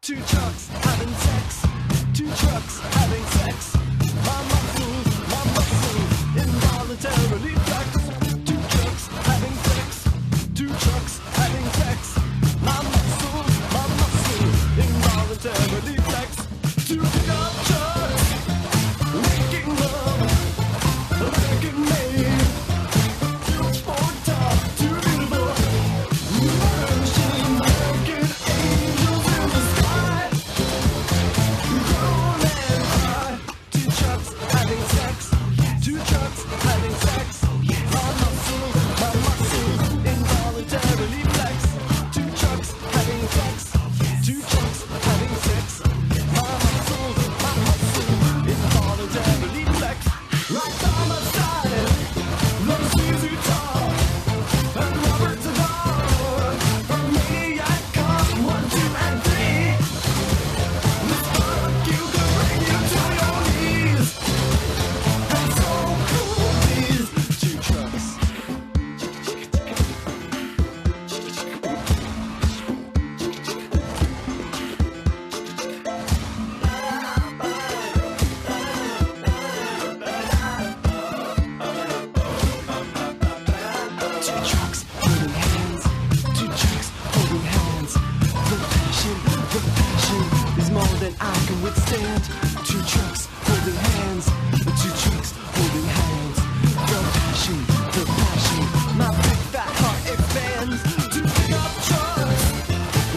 Two trucks having sex. Two trucks having sex. My muscles, involuntarily flex. Two trucks having sex. Two trucks having sex. My muscles, involuntarily flex. Two pickup trucks making love, like it made. Two sport top, two beautiful murder machine making angels in the sky. Roll and cry. Two trucks having sex. Two trucks having sex. My muscles, involuntarily flex. Two trucks having sex. Two trucks having sex. My muscles, involuntarily flex. Right by my side, those easy talk. And Robert's a dog. From maniac cop 1, 2, and 3. This barbecue can bring you to your knees. And so cool these two trucks. Two trucks holding hands. Two trucks holding hands. The passion is more than I can withstand. Two trucks holding hands. Two trucks holding hands. The passion, my big fat heart expands. Two pickup trucks,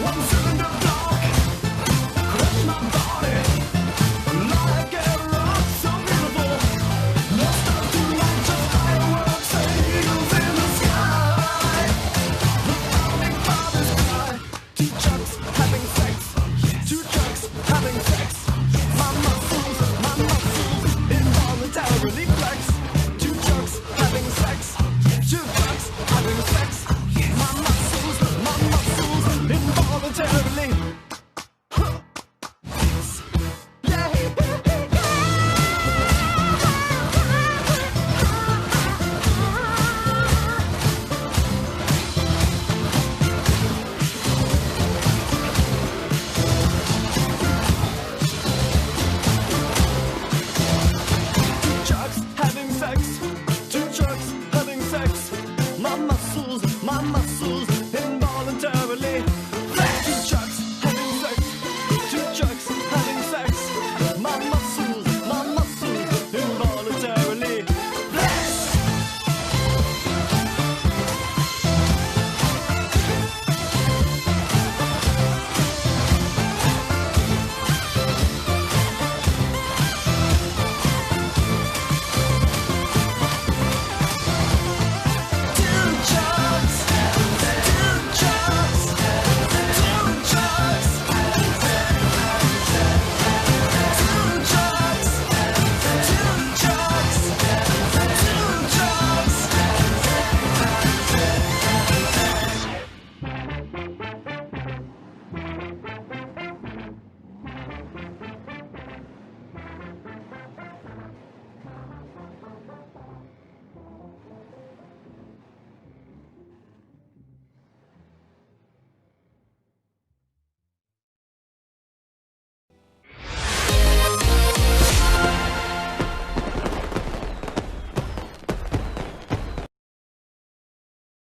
one cylinder block. Crush my body like a rock so beautiful. No stuff to light your fireworks and eagles in the sky. The founding fathers cry. Two trucks having sex. Two trucks having sex. My muscles, involuntarily flex. Two trucks having sex. Two trucks having sex. My muscles, involuntarily. Yeah. Two trucks having sex. Two trucks having sex. My muscles,